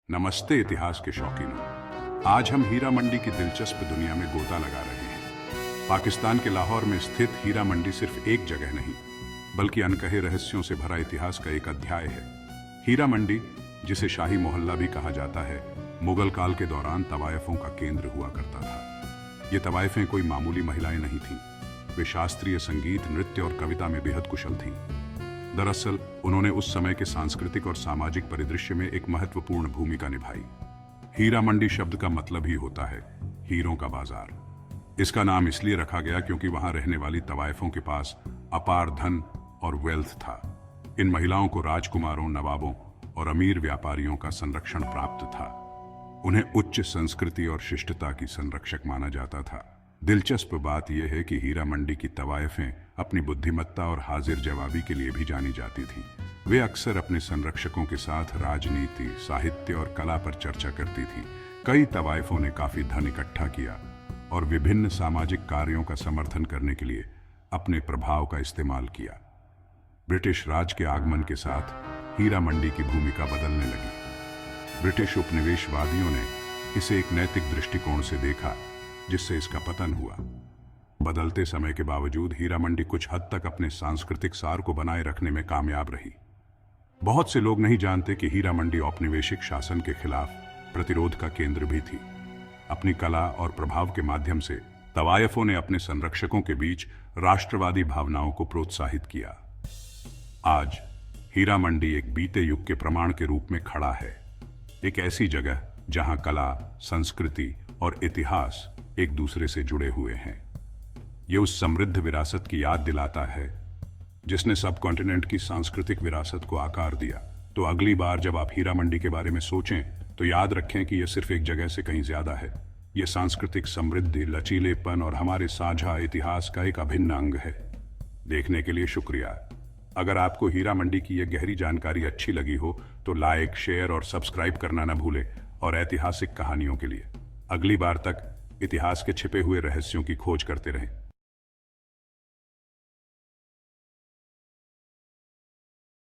नमस्ते इतिहास के शौकीनों। आज हम हीरा मंडी की दिलचस्प दुनिया में गोता लगा रहे हैं। पाकिस्तान के लाहौर में स्थित हीरा मंडी सिर्फ एक जगह नहीं, बल्कि अनकहे रहस्यों से भरा इतिहास का एक अध्याय है। हीरा मंडी, जिसे शाही मोहल्ला भी कहा जाता है, मुगल काल के दौरान तवायफों का केंद्र हुआ करता था। ये तवायफें कोई मामूली महिलाएं नहीं थीं। वे शास्त्रीय संगीत, नृत्य और कविता में बेहद कुशल थीं। दरअसल उन्होंने उस समय के सांस्कृतिक और सामाजिक परिदृश्य में एक महत्वपूर्ण भूमिका निभाई। हीरा मंडी शब्द का मतलब ही होता है हीरों का बाजार। इसका नाम इसलिए रखा गया क्योंकि वहां रहने वाली तवायफों के पास अपार धन और वेल्थ था। इन महिलाओं को राजकुमारों, नवाबों और अमीर व्यापारियों का संरक्षण प्राप्त था। उन्हें उच्च संस्कृति और शिष्टता की संरक्षक माना जाता था। दिलचस्प बात यह है कि हीरा मंडी की तवायफें अपनी बुद्धिमत्ता और हाजिर जवाबी के लिए भी जानी जाती थीं। वे अक्सर अपने संरक्षकों के साथ राजनीति, साहित्य और कला पर चर्चा करती थीं। कई तवायफों ने काफी धन इकट्ठा किया और विभिन्न सामाजिक कार्यों का समर्थन करने के लिए अपने प्रभाव का इस्तेमाल किया। ब्रिटिश राज के आगमन के साथ हीरा मंडी की भूमिका बदलने लगी। ब्रिटिश उपनिवेशवादियों ने इसे एक नैतिक दृष्टिकोण से देखा, जिससे इसका पतन हुआ। बदलते समय के बावजूद हीरा मंडी कुछ हद तक अपने सांस्कृतिक सार को बनाए रखने में कामयाब रही। बहुत से लोग नहीं जानते कि हीरा मंडी औपनिवेशिक शासन के खिलाफ प्रतिरोध का केंद्र भी थी। अपनी कला और प्रभाव के माध्यम से तवायफों ने अपने संरक्षकों के बीच राष्ट्रवादी भावनाओं को प्रोत्साहित किया। आज हीरा मंडी एक बीते युग के प्रमाण के रूप में खड़ा है। एक ऐसी जगह जहां कला, संस्कृति और इतिहास एक दूसरे से जुड़े हुए हैं। ये उस समृद्ध विरासत की याद दिलाता है जिसने सब कॉन्टिनेंट की सांस्कृतिक विरासत को आकार दिया। तो अगली बार जब आप हीरा मंडी के बारे में सोचें तो याद रखें कि यह सिर्फ एक जगह से कहीं ज्यादा है। यह सांस्कृतिक समृद्धि, लचीलेपन और हमारे साझा इतिहास का एक अभिन्न अंग है। देखने के लिए शुक्रिया। अगर आपको हीरा मंडी की यह गहरी जानकारी अच्छी लगी हो तो लाइक, शेयर और सब्सक्राइब करना न भूलें। और ऐतिहासिक कहानियों के लिए अगली बार तक इतिहास के छिपे हुए रहस्यों की खोज करते रहें।